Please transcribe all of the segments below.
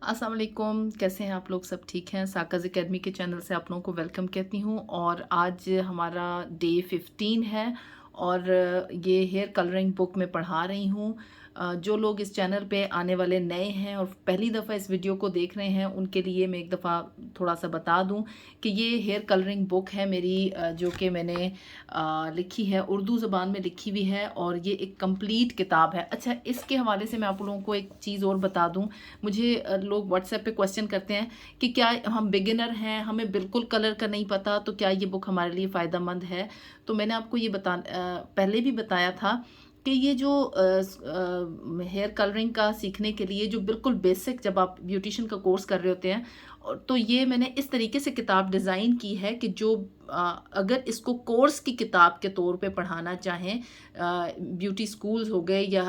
अस्सलाम वालेकुम, कैसे हैं आप लोग? सब ठीक हैं? साकाज़ एकेडमी के चैनल से आप लोगों को वेलकम कहती हूँ। और आज हमारा डे 15 है और ये हेयर कलरिंग बुक मैं पढ़ा रही हूँ। जो लोग इस चैनल पे आने वाले नए हैं और पहली दफ़ा इस वीडियो को देख रहे हैं, उनके लिए मैं एक दफ़ा थोड़ा सा बता दूँ कि ये हेयर कलरिंग बुक है मेरी, जो कि मैंने लिखी है, उर्दू ज़बान में लिखी हुई है और ये एक कंप्लीट किताब है। अच्छा, इसके हवाले से मैं आप लोगों को एक चीज़ और बता दूँ। मुझे लोग व्हाट्सएप पे क्वेश्चन करते हैं कि क्या हम बिगिनर हैं, हमें बिल्कुल कलर का नहीं पता, तो क्या ये बुक हमारे लिए फ़ायदेमंद है? तो मैंने आपको ये पहले भी बताया था कि ये जो हेयर कलरिंग का सीखने के लिए जो बिल्कुल बेसिक, जब आप ब्यूटिशियन का कोर्स कर रहे होते हैं, तो ये मैंने इस तरीके से किताब डिज़ाइन की है कि जो अगर इसको कोर्स की किताब के तौर पे पढ़ाना चाहें, ब्यूटी स्कूल्स हो गए या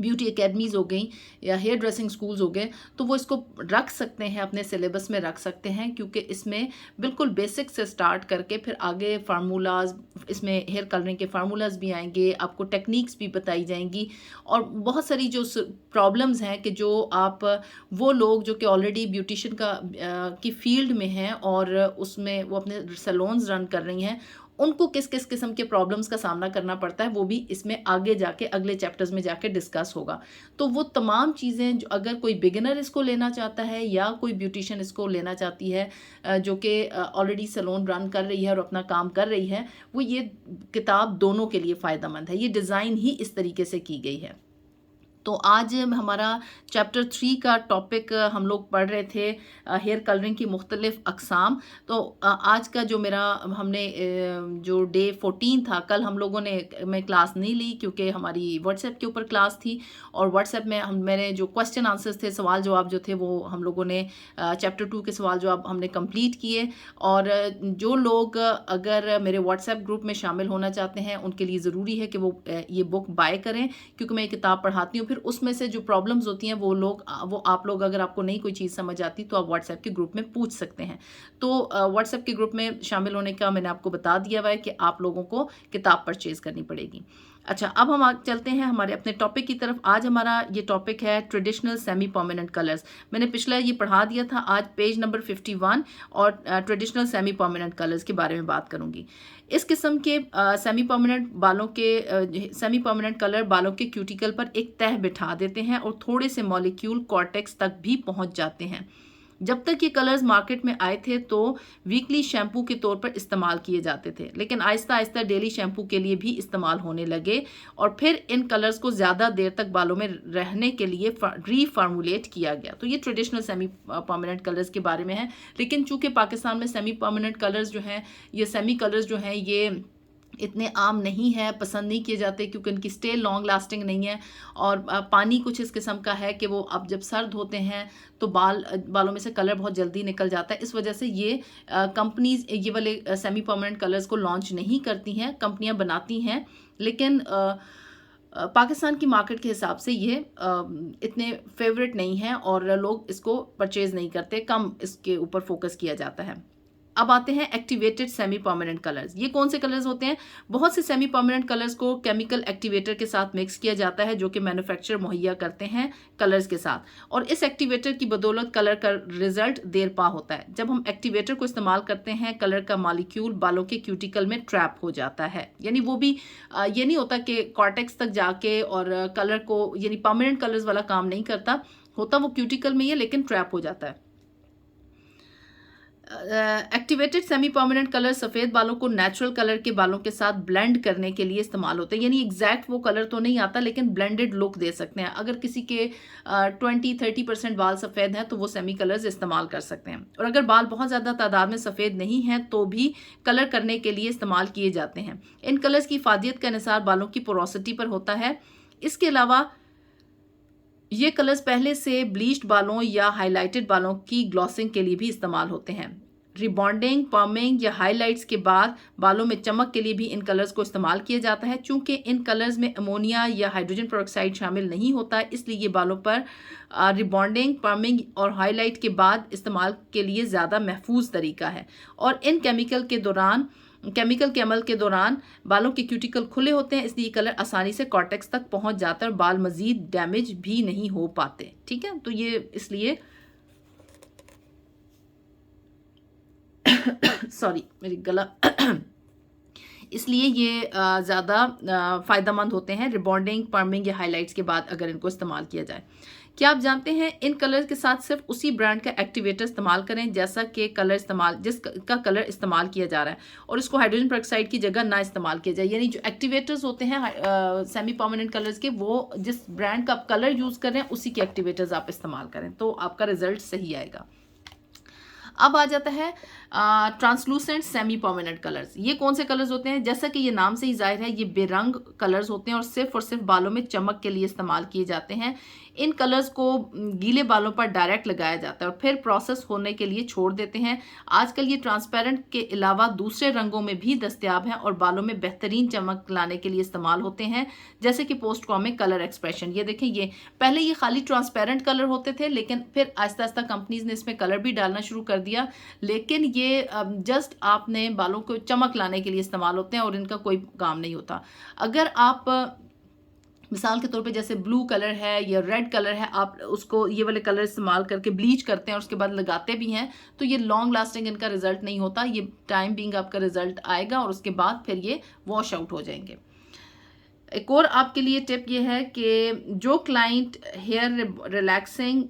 ब्यूटी एकेडमीज़ हो गई या हेयर ड्रेसिंग स्कूल्स हो गए, तो वो इसको रख सकते हैं, अपने सिलेबस में रख सकते हैं, क्योंकि इसमें बिल्कुल बेसिक से स्टार्ट करके फिर आगे फार्मूलाज, इसमें हेयर कलरिंग के फार्मूलाज भी आएंगे, आपको टेक्निक्स भी बताई जाएंगी और बहुत सारी जो प्रॉब्लम्स हैं कि जो आप, वो लोग जो कि ऑलरेडी ब्यूटिशियन की फील्ड में हैं और उसमें वो अपने सैलून्स रन कर रही हैं, उनको किस किस किस्म के प्रॉब्लम्स का सामना करना पड़ता है, वो भी इसमें आगे जाके अगले चैप्टर्स में जाके डिस्कस होगा। तो वो तमाम चीज़ें जो अगर कोई बिगिनर इसको लेना चाहता है या कोई ब्यूटिशियन इसको लेना चाहती है, जो कि ऑलरेडी सैलून रन कर रही है और अपना काम कर रही है, वो ये किताब दोनों के लिए फ़ायदेमंद है। ये डिज़ाइन ही इस तरीके से की गई है। तो आज हमारा चैप्टर 3 का टॉपिक हम लोग पढ़ रहे थे, हेयर कलरिंग की मुख्तलिफ अक़साम। तो आज का जो मेरा, हमने जो डे 14 था, कल हम लोगों ने मैं क्लास नहीं ली क्योंकि हमारी व्हाट्सएप के ऊपर क्लास थी और व्हाट्सएप में मैंने जो क्वेश्चन आंसर्स थे, सवाल जवाब जो थे, वो हम लोगों ने चैप्टर 2 के सवाल जवाब हमने कंप्लीट किए। और जो लोग अगर मेरे व्हाट्सएप ग्रुप में शामिल होना चाहते हैं, उनके लिए ज़रूरी है कि वो ये बुक बाय करें, क्योंकि मैं ये किताब पढ़ाती हूँ। फिर उसमें से जो प्रॉब्लम्स होती हैं, वो आप लोग, अगर आपको नहीं कोई चीज़ समझ आती, तो आप व्हाट्सएप के ग्रुप में पूछ सकते हैं। तो व्हाट्सएप के ग्रुप में शामिल होने का मैंने आपको बता दिया हुआ है कि आप लोगों को किताब परचेज़ करनी पड़ेगी। अच्छा, अब हम चलते हैं हमारे अपने टॉपिक की तरफ। आज हमारा ये टॉपिक है ट्रेडिशनल सेमी परमानेंट कलर्स। मैंने पिछला ये पढ़ा दिया था। आज पेज नंबर 51 और ट्रेडिशनल सेमी परमानेंट कलर्स के बारे में बात करूंगी। इस किस्म के सेमी परमानेंट कलर बालों के क्यूटिकल पर एक तह बिठा देते हैं और थोड़े से मॉलिक्यूल कॉर्टेक्स तक भी पहुंच जाते हैं। जब तक ये कलर्स मार्केट में आए थे तो वीकली शैम्पू के तौर पर इस्तेमाल किए जाते थे, लेकिन आहिस्ता आहिस्ता डेली शैम्पू के लिए भी इस्तेमाल होने लगे और फिर इन कलर्स को ज़्यादा देर तक बालों में रहने के लिए रीफार्मुलेट किया गया। तो ये ट्रेडिशनल सेमी परमानेंट कलर्स के बारे में है। लेकिन चूंकि पाकिस्तान में सेमी परमानेंट कलर्स जो हैं, ये सेमी कलर्स जो हैं, ये इतने आम नहीं है, पसंद नहीं किए जाते, क्योंकि इनकी स्टे लॉन्ग लास्टिंग नहीं है और पानी कुछ इस किस्म का है कि वो अब जब सर्द होते हैं तो बालों में से कलर बहुत जल्दी निकल जाता है। इस वजह से ये कंपनीज ये वाले सेमी परमानेंट कलर्स को लॉन्च नहीं करती हैं। कंपनियां बनाती हैं, लेकिन पाकिस्तान की मार्केट के हिसाब से ये इतने फेवरेट नहीं है और लोग इसको परचेज़ नहीं करते, कम इसके ऊपर फोकस किया जाता है। अब आते हैं एक्टिवेटेड सेमी परमानेंट कलर्स। ये कौन से कलर्स होते हैं? बहुत से सेमी परमानेंट कलर्स को केमिकल एक्टिवेटर के साथ मिक्स किया जाता है, जो कि मैन्युफैक्चरर मुहैया करते हैं कलर्स के साथ, और इस एक्टिवेटर की बदौलत कलर का रिजल्ट देर पा होता है। जब हम एक्टिवेटर को इस्तेमाल करते हैं, कलर का मॉलिक्यूल बालों के क्यूटिकल में ट्रैप हो जाता है। यानी वो भी ये नहीं होता कि कॉर्टेक्स तक जाके और कलर को, यानी परमानेंट कलर्स वाला काम नहीं करता, होता वो क्यूटिकल में ही है, लेकिन ट्रैप हो जाता है। एक्टिवेटेड सेमी परमानेंट कलर सफ़ेद बालों को नेचुरल कलर के बालों के साथ ब्लेंड करने के लिए इस्तेमाल होते हैं। यानी एग्जैक्ट वो कलर तो नहीं आता, लेकिन ब्लेंडेड लुक दे सकते हैं। अगर किसी के 20-30% बाल सफ़ेद हैं तो वो सेमी कलर्स इस्तेमाल कर सकते हैं, और अगर बाल बहुत ज़्यादा तादाद में सफ़ेद नहीं हैं तो भी कलर करने के लिए इस्तेमाल किए जाते हैं। इन कलर्स की इफादियत का इन्हिसार बालों की पोरोसिटी पर होता है। इसके अलावा ये कलर्स पहले से ब्लीच्ड बालों या हाइलाइटेड बालों की ग्लॉसिंग के लिए भी इस्तेमाल होते हैं। रिबॉन्डिंग, पर्मिंग या हाइलाइट्स के बाद बालों में चमक के लिए भी इन कलर्स को इस्तेमाल किया जाता है। चूंकि इन कलर्स में अमोनिया या हाइड्रोजन पेरोक्साइड शामिल नहीं होता है, इसलिए ये बालों पर रिबॉन्डिंग, पर्मिंग और हाईलाइट के बाद इस्तेमाल के लिए ज़्यादा महफूज तरीका है। और इन केमिकल के दौरान केमिकल के अमल के दौरान बालों के क्यूटिकल खुले होते हैं, इसलिए कलर आसानी से कॉर्टेक्स तक पहुंच जाता है और बाल मजीद डैमेज भी नहीं हो पाते। ठीक है, तो ये इसलिए सॉरी मेरी गला इसलिए ये ज़्यादा फ़ायदेमंद होते हैं रिबॉन्डिंग, पर्मिंग या हाइलाइट्स के बाद अगर इनको इस्तेमाल किया जाए। क्या आप जानते हैं इन कलर के साथ सिर्फ उसी ब्रांड का एक्टिवेटर इस्तेमाल करें जैसा कि कलर इस्तेमाल जिसका कलर इस्तेमाल किया जा रहा है, और इसको हाइड्रोजन पेरोक्साइड की जगह ना इस्तेमाल किया जाए। यानी जो एक्टिवेटर्स होते हैं सेमी परमानेंट कलर्स के, वो जिस ब्रांड का आप कलर यूज़ कर रहे हैं उसी के एक्टिवेटर्स आप इस्तेमाल करें, तो आपका रिजल्ट सही आएगा। अब आ जाता है ट्रांसलूसेंट सेमी परमानेंट कलर्स। ये कौन से कलर्स होते हैं? जैसा कि ये नाम से ही जाहिर है, ये बेरंग कलर्स होते हैं और सिर्फ बालों में चमक के लिए इस्तेमाल किए जाते हैं। इन कलर्स को गीले बालों पर डायरेक्ट लगाया जाता है और फिर प्रोसेस होने के लिए छोड़ देते हैं। आजकल ये ट्रांसपेरेंट के अलावा दूसरे रंगों में भी दस्तयाब हैं और बालों में बेहतरीन चमक लाने के लिए इस्तेमाल होते हैं, जैसे कि पोस्ट कॉमिक कलर एक्सप्रेशन। ये देखें, ये पहले ये खाली ट्रांसपेरेंट कलर होते थे, लेकिन फिर आहिस्ता आहिस्ता कंपनीज ने इसमें कलर भी डालना शुरू कर दिया। लेकिन ये जस्ट आपने बालों को चमक लाने के लिए इस्तेमाल होते हैं और इनका कोई काम नहीं होता। अगर आप मिसाल के तौर पे जैसे ब्लू कलर है या रेड कलर है, आप उसको ये वाले कलर इस्तेमाल करके ब्लीच करते हैं और उसके बाद लगाते भी हैं, तो ये लॉन्ग लास्टिंग इनका रिजल्ट नहीं होता। ये टाइम बिंग आपका रिजल्ट आएगा और उसके बाद फिर ये वॉश आउट हो जाएंगे। एक और आपके लिए टिप ये है कि जो client hair relaxing,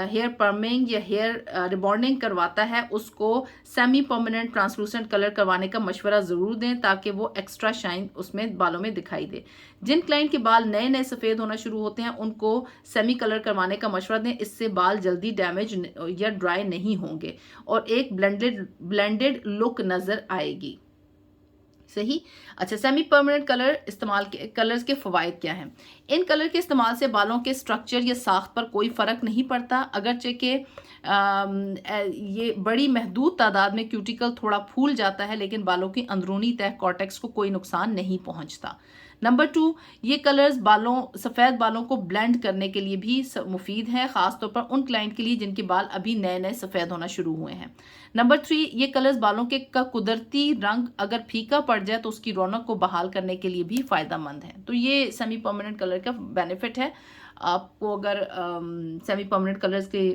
hair perming या हेयर रिबॉन्डिंग करवाता है, उसको सेमी परमानेंट ट्रांसलूसेंट कलर करवाने का मशवरा ज़रूर दें ताकि वो एक्स्ट्रा शाइन उसमें बालों में दिखाई दे। जिन क्लाइंट के बाल नए नए सफ़ेद होना शुरू होते हैं उनको सेमी कलर करवाने का मशवरा दें, इससे बाल जल्दी डैमेज या ड्राई नहीं होंगे और एक ब्लेंडेड लुक नज़र आएगी। सही। अच्छा, सेमी परमानेंट कलर इस्तेमाल के कलर्स के फ़वाइद क्या हैं? इन कलर के इस्तेमाल से बालों के स्ट्रक्चर या साख्त पर कोई फ़र्क नहीं पड़ता, अगरचे कि ये बड़ी महदूद तादाद में क्यूटिकल थोड़ा फूल जाता है, लेकिन बालों की अंदरूनी तह कॉर्टेक्स को कोई नुकसान नहीं पहुंचता। नंबर 2, ये कलर्स सफ़ेद बालों को ब्लेंड करने के लिए भी मुफीद हैं, ख़ासतौर पर उन क्लाइंट के लिए जिनके बाल अभी नए नए सफ़ेद होना शुरू हुए हैं। नंबर 3, ये कलर्स बालों का कुदरती रंग अगर फीका पड़ जाए तो उसकी रौनक को बहाल करने के लिए भी फ़ायदेमंद है। तो ये सेमी परमानेंट कलर का बेनिफिट है। आपको अगर सेमी परमानेंट कलर्स के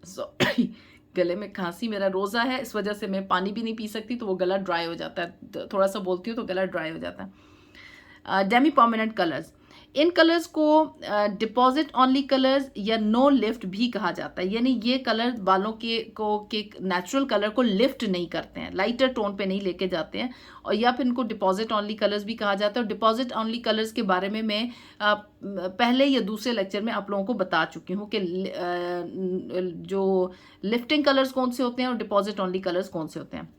सॉरी, गले में खांसी, मेरा रोज़ा है, इस वजह से मैं पानी भी नहीं पी सकती, तो वो गला ड्राई हो जाता है। थोड़ा सा बोलती हूँ तो गला ड्राई हो जाता है। डेमी परमानेंट कलर्स, इन कलर्स को डिपॉजिट ऑनली कलर्स या नो लिफ्ट भी कहा जाता है। यानी ये कलर बालों के नेचुरल कलर को लिफ्ट नहीं करते हैं, लाइटर टोन पे नहीं लेके जाते हैं, और या फिर इनको डिपॉजिट ऑनली कलर्स भी कहा जाता है। और डिपॉजिट ऑनली कलर्स के बारे में मैं पहले या दूसरे लेक्चर में आप लोगों को बता चुकी हूँ कि जो लिफ्टिंग कलर्स कौन से होते हैं और डिपॉजिट ऑनली कलर्स कौन से होते हैं।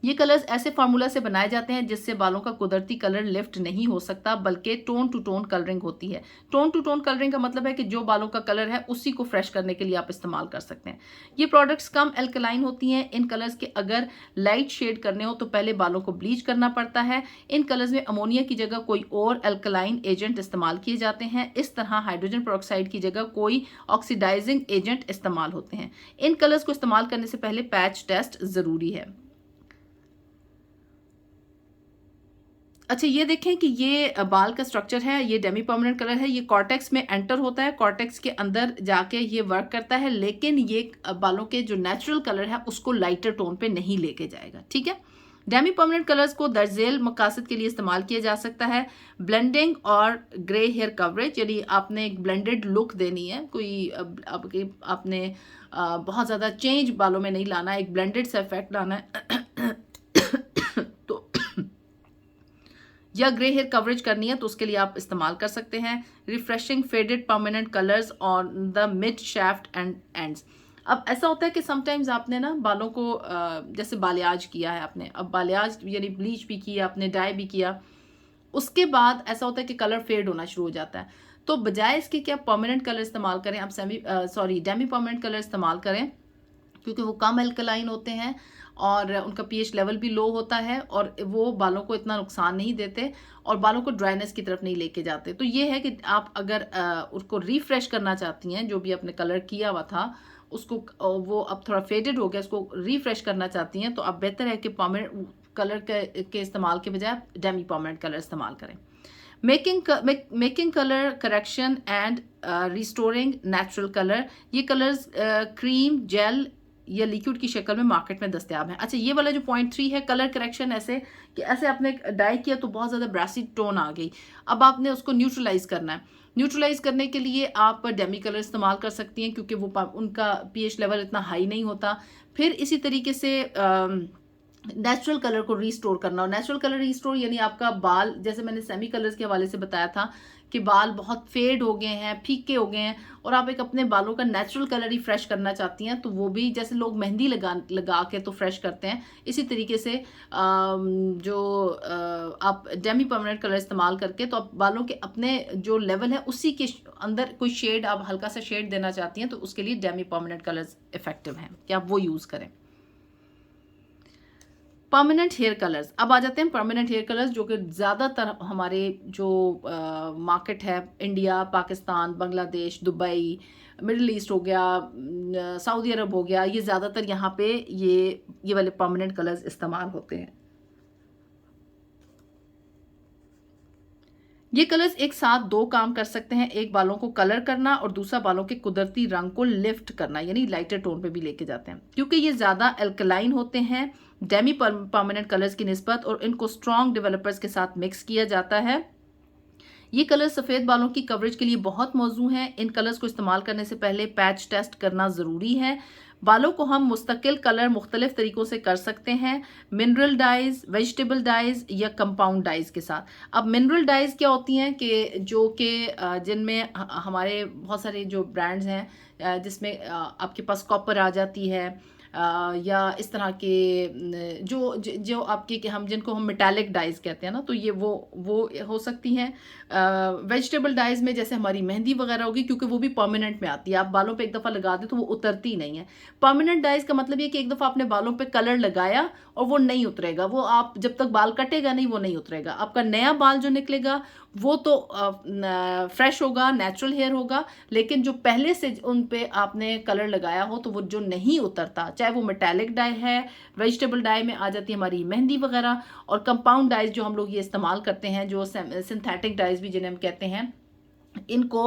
ये कलर्स ऐसे फार्मूला से बनाए जाते हैं जिससे बालों का कुदरती कलर लिफ्ट नहीं हो सकता, बल्कि टोन टू टोन कलरिंग होती है। टोन टू टोन कलरिंग का मतलब है कि जो बालों का कलर है उसी को फ्रेश करने के लिए आप इस्तेमाल कर सकते हैं। ये प्रोडक्ट्स कम एल्कलाइन होती हैं। इन कलर्स के अगर लाइट शेड करने हो तो पहले बालों को ब्लीच करना पड़ता है। इन कलर्स में अमोनिया की जगह कोई और एल्कलाइन एजेंट इस्तेमाल किए जाते हैं। इस तरह हाइड्रोजन पेरोक्साइड की जगह कोई ऑक्सीडाइजिंग एजेंट इस्तेमाल होते हैं। इन कलर्स को इस्तेमाल करने से पहले पैच टेस्ट ज़रूरी है। अच्छा, ये देखें कि ये बाल का स्ट्रक्चर है, ये डेमी परमानेंट कलर है, ये कॉर्टेक्स में एंटर होता है, कॉर्टेक्स के अंदर जाके ये वर्क करता है, लेकिन ये बालों के जो नेचुरल कलर है उसको लाइटर टोन पे नहीं लेके जाएगा। ठीक है, डेमी परमानेंट कलर्स को दर्जेल मकासद के लिए इस्तेमाल किया जा सकता है। ब्लेंडिंग और ग्रे हेयर कवरेज, यानी आपने एक ब्लेंडेड लुक देनी है, कोई आपने बहुत ज़्यादा चेंज बालों में नहीं लाना, एक ब्लेंडेड सा इफेक्ट लाना है या ग्रे हेयर कवरेज करनी है तो उसके लिए आप इस्तेमाल कर सकते हैं। Refreshing faded permanent colours on the mid shaft and ends. अब ऐसा होता है कि समटाइम्स आपने ना बालों को जैसे बालियाज किया है आपने, अब बालियाज यानी ब्लीच भी किया आपने, डाई भी किया, उसके बाद ऐसा होता है कि कलर फेड होना शुरू हो जाता है। तो बजाय इसके कि आप परमानेंट कलर इस्तेमाल करें, आप डेमी परमानेंट कलर इस्तेमाल करें, क्योंकि वो कम एल्कलाइन होते हैं और उनका पीएच लेवल भी लो होता है और वो बालों को इतना नुकसान नहीं देते और बालों को ड्राइनेस की तरफ नहीं लेके जाते। तो ये है कि आप अगर उसको रिफ्रेश करना चाहती हैं, जो भी आपने कलर किया हुआ था उसको वो अब थोड़ा फेडेड हो गया, उसको रिफ्रेश करना चाहती हैं, तो अब बेहतर है कि परमानेंट कलर के इस्तेमाल के बजाय डेमी परमानेंट कलर इस्तेमाल करें। Making colour correction and restoring natural colour, ये कलर्स क्रीम, जेल या लिक्विड की शक्ल में मार्केट में दस्तियाब है। अच्छा, ये वाला जो पॉइंट 3 है, कलर करेक्शन, ऐसे कि ऐसे आपने डाई किया तो बहुत ज़्यादा ब्रासी टोन आ गई, अब आपने उसको न्यूट्रलाइज करना है। न्यूट्रलाइज करने के लिए आप डेमी कलर इस्तेमाल कर सकती हैं, क्योंकि वो उनका पीएच लेवल इतना हाई नहीं होता। फिर इसी तरीके से नेचुरल कलर को रिस्टोर करना, और नेचुरल कलर रिस्टोर यानी आपका बाल, जैसे मैंने सेमी कलर्स के हवाले से बताया था कि बाल बहुत फेड हो गए हैं, फीके हो गए हैं, और आप एक अपने बालों का नेचुरल कलर ही फ्रेश करना चाहती हैं, तो वो भी जैसे लोग मेहंदी लगा के तो फ्रेश करते हैं, इसी तरीके से आप डेमी परमानेंट कलर इस्तेमाल करके तो आप बालों के अपने जो लेवल है उसी के अंदर कोई शेड, आप हल्का सा शेड देना चाहती हैं, तो उसके लिए डेमी परमानेंट कलर्स इफेक्टिव हैं कि आप वो यूज़ करें। परमानेंट हेयर कलर्स, अब आ जाते हैं परमानेंट हेयर कलर्स, जो कि ज़्यादातर हमारे जो मार्केट है, India, Pakistan, Bangladesh, Dubai, middle east हो गया, सऊदी अरब हो गया, ये ज़्यादातर यहाँ पे ये वाले परमानेंट कलर्स इस्तेमाल होते हैं। ये कलर्स एक साथ दो काम कर सकते हैं, एक बालों को कलर करना और दूसरा बालों के कुदरती रंग को लिफ्ट करना, यानी लाइटर टोन पे भी लेके जाते हैं, क्योंकि ये ज़्यादा अल्कलाइन होते हैं डेमी परमानेंट कलर्स की निस्बत, और इनको स्ट्रॉन्ग डेवलपर्स के साथ मिक्स किया जाता है। ये कलर सफ़ेद बालों की कवरेज के लिए बहुत मौजूद हैं। इन कलर्स को इस्तेमाल करने से पहले पैच टेस्ट करना ज़रूरी है। बालों को हम मुस्तकिल कलर मुख्तलिफ तरीक़ों से कर सकते हैं, मिनरल डाइज़, वेजिटेबल डाइज़ या कंपाउंड डाइज़ के साथ। अब मिनरल डाइज़ क्या होती हैं कि जो कि जिनमें हमारे बहुत सारे जो ब्रांड्स हैं, जिसमें आपके पास कॉपर आ जाती है, या इस तरह के जो आपके कि जिनको हम मेटालिक डाइज़ कहते हैं ना, तो ये वो हो सकती हैं। वेजिटेबल डाइज़ में जैसे हमारी मेहंदी वगैरह होगी, क्योंकि वो भी परमानेंट में आती है, आप बालों पे एक दफ़ा लगा दें तो वो उतरती नहीं है। परमानेंट डाइज़ का मतलब ये कि एक दफ़ा आपने बालों पे कलर लगाया और वो नहीं उतरेगा, वो आप जब तक बाल कटेगा नहीं वो नहीं उतरेगा। आपका नया बाल जो निकलेगा वो तो फ्रेश होगा, नेचुरल हेयर होगा, लेकिन जो पहले से उन पे आपने कलर लगाया हो तो वो जो नहीं उतरता, चाहे वो मेटालिक डाई है, वेजिटेबल डाई में आ जाती है हमारी मेहंदी वगैरह, और कंपाउंड डाइज जो हम लोग ये इस्तेमाल करते हैं, जो सिंथेटिक डाइज भी जिन्हें हम कहते हैं, इनको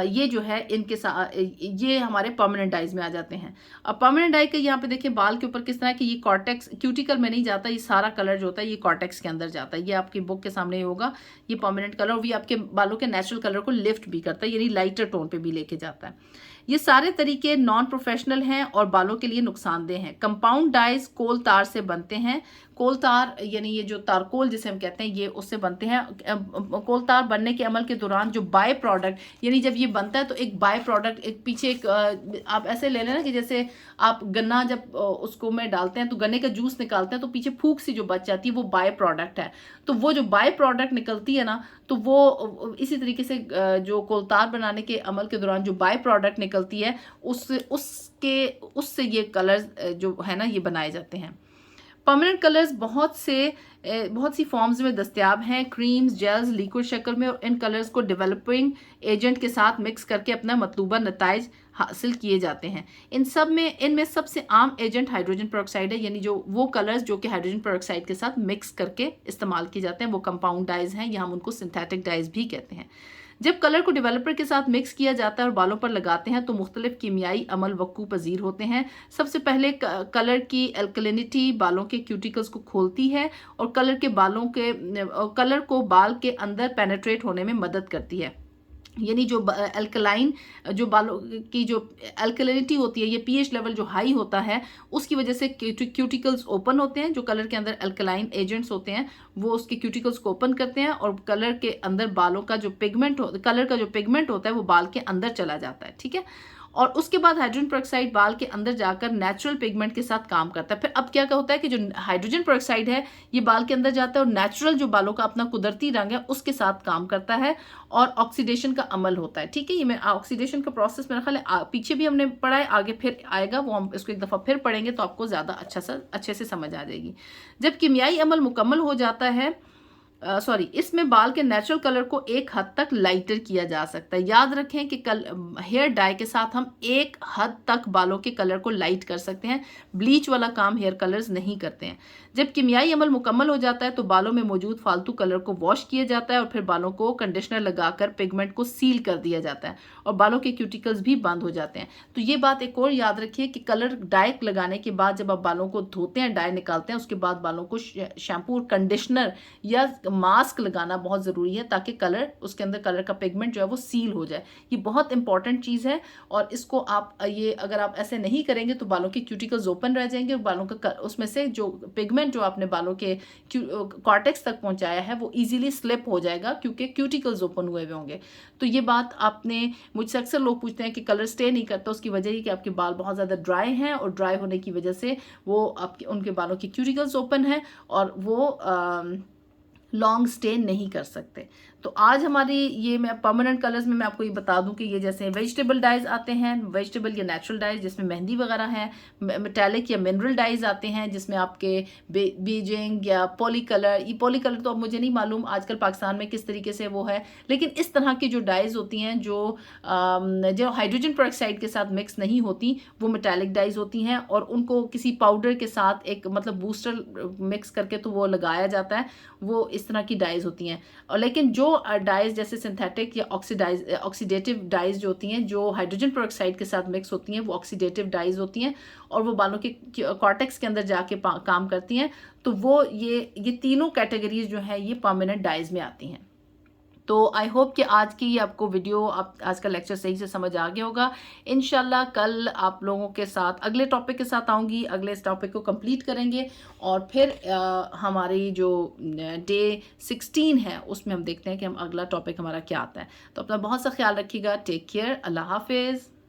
ये जो है इनके साथ ये हमारे परमानेंट डाइज में आ जाते हैं। अब परमानेंट डाई के यहाँ पे देखें बाल के ऊपर किस तरह कि ये कॉर्टेक्स क्यूटिकल में नहीं जाता, ये सारा कलर जो होता है ये कॉर्टेक्स के अंदर जाता है। ये आपकी बुक के सामने होगा, ये परमानेंट कलर, भी आपके बालों के नेचुरल कलर को लिफ्ट भी करता है, यानी लाइटर टोन पे भी लेके जाता है। ये सारे तरीके नॉन प्रोफेशनल हैं और बालों के लिए नुकसानदेह हैं। कंपाउंड डाइज कोल तार से बनते हैं। कोल तार यानी ये जो तारकोल जिसे हम कहते हैं, ये उससे बनते हैं। कोल तार बनने के अमल के दौरान जो बाय प्रोडक्ट, यानी जब ये बनता है तो एक बाय प्रोडक्ट, एक पीछे एक आप ऐसे ले लेना कि जैसे आप गन्ना जब उसको में डालते हैं तो गन्ने का जूस निकालते हैं तो पीछे फूक सी जो बच जाती है वो बाय प्रोडक्ट है। तो वो जो बाय प्रोडक्ट निकलती है ना, तो वो इसी तरीके से जो कोलतार बनाने के अमल के दौरान जो बाय प्रोडक्ट निकलती है उससे ये कलर्स जो है ना ये बनाए जाते हैं। परमानेंट कलर्स बहुत सी फॉर्म्स में दस्तयाब हैं, क्रीम्स, जेल्स, लिक्विड शक्ल में, और इन कलर्स को डेवलपिंग एजेंट के साथ मिक्स करके अपना मतलूबा नताइज हासिल किए जाते हैं। इनमें सबसे आम एजेंट हाइड्रोजन पेरोक्साइड है, यानी जो वो कलर्स जो कि हाइड्रोजन पेरोक्साइड के साथ मिक्स करके इस्तेमाल किए जाते हैं वो कंपाउंड डाइज हैं, या हम उनको सिंथेटिक डाइज भी कहते हैं। जब कलर को डेवलपर के साथ मिक्स किया जाता है और बालों पर लगाते हैं तो मुख्तलिफ कीमियाई अमल वक़्क़ू पजीर होते हैं। सबसे पहले कलर की एल्कलिनिटी बालों के क्यूटिकल्स को खोलती है और कलर को बाल के अंदर पेनेट्रेट होने में मदद करती है। यानी जो अल्कलाइन जो बालों की जो अल्कलिनिटी होती है, ये पीएच लेवल जो हाई होता है उसकी वजह से क्यूटिकल्स ओपन होते हैं। जो कलर के अंदर अल्कलाइन एजेंट्स होते हैं वो उसके क्यूटिकल्स को ओपन करते हैं और कलर के अंदर बालों का जो कलर का जो पिगमेंट होता है वो बाल के अंदर चला जाता है, ठीक है। और उसके बाद हाइड्रोजन पेरोक्साइड बाल के अंदर जाकर नेचुरल पिगमेंट के साथ काम करता है। फिर अब क्या होता है कि जो हाइड्रोजन पेरोक्साइड है ये बाल के अंदर जाता है और नेचुरल जो बालों का अपना कुदरती रंग है उसके साथ काम करता है और ऑक्सीडेशन का अमल होता है, ठीक है। ये मैं ऑक्सीडेशन का प्रोसेस मेरा ख्याल है पीछे भी हमने पढ़ा है, आगे फिर आएगा, वो हम इसको एक दफ़ा फिर पढ़ेंगे तो आपको ज़्यादा अच्छे से समझ आ जाएगी। जब कीमियाई अमल मुकम्मल हो जाता है सॉरी, इसमें बाल के नेचुरल कलर को एक हद तक लाइटर किया जा सकता है। याद रखें कि हेयर डाई के साथ हम एक हद तक बालों के कलर को लाइट कर सकते हैं, ब्लीच वाला काम हेयर कलर्स नहीं करते हैं। जब किमियाई अमल मुकम्मल हो जाता है तो बालों में मौजूद फालतू कलर को वॉश किया जाता है और फिर बालों को कंडीशनर लगाकर पिगमेंट को सील कर दिया जाता है और बालों के क्यूटिकल्स भी बंद हो जाते हैं। तो ये बात एक और याद रखिए कि कलर डाई लगाने के बाद जब आप बालों को धोते हैं, डाई निकालते हैं, उसके बाद बालों को शैम्पू और कंडीशनर या मास्क लगाना बहुत ज़रूरी है ताकि कलर, उसके अंदर कलर का पिगमेंट जो है वो सील हो जाए। ये बहुत इंपॉर्टेंट चीज़ है और इसको आप ये अगर आप ऐसे नहीं करेंगे तो बालों के क्यूटिकल्स ओपन रह जाएंगे और बालों का उसमें से जो पिगमेंट जो आपने बालों के कॉर्टेक्स तक पहुंचाया है वो इजीली स्लिप हो जाएगा क्योंकि क्यूटिकल्स ओपन हुए हुए होंगे। तो ये बात आपने, मुझसे अक्सर लोग पूछते हैं कि कलर स्टे नहीं करता, उसकी वजह ये कि आपके बाल बहुत ज़्यादा ड्राई हैं और ड्राई होने की वजह से वो आपके उनके बालों के क्यूटिकल्स ओपन हैं और वो लॉन्ग स्टे नहीं कर सकते। तो आज हमारी ये, मैं परमानेंट कलर्स में मैं आपको ये बता दूं कि ये जैसे वेजिटेबल डाइज आते हैं, वेजिटेबल या नेचुरल डाइज जिसमें मेहंदी वगैरह है, मेटालिक या मिनरल डाइज आते हैं जिसमें आपके बीजिंग या पॉली कलर, ये पॉली कलर तो अब मुझे नहीं मालूम आजकल पाकिस्तान में किस तरीके से वो है, लेकिन इस तरह की जो डाइज होती हैं जो हाइड्रोजन पेरोक्साइड के साथ मिक्स नहीं होती वो मेटालिक डाइज होती हैं और उनको किसी पाउडर के साथ एक मतलब बूस्टर मिक्स करके तो वो लगाया जाता है, वो इस तरह की डाइज होती हैं। और लेकिन जो डाइज जैसे सिंथेटिक या ऑक्सीडेटिव डाइज जो होती हैं जो हाइड्रोजन पेरोक्साइड के साथ मिक्स होती हैं वो ऑक्सीडेटिव डाइज होती हैं और वो बालों के कॉर्टेक्स के अंदर जाके काम करती हैं। तो वो ये तीनों कैटेगरीज जो हैं ये परमानेंट डाइज में आती हैं। तो आई होप कि आज की ये आपको वीडियो, आप आज का लेक्चर सही से समझ आ गया होगा। इंशाल्लाह कल आप लोगों के साथ अगले टॉपिक के साथ आऊँगी, अगले इस टॉपिक को कंप्लीट करेंगे और फिर हमारी जो डे 16 है उसमें हम देखते हैं कि हम अगला टॉपिक हमारा क्या आता है। तो अपना बहुत सा ख्याल रखिएगा। Take care. अल्लाह हाफिज़।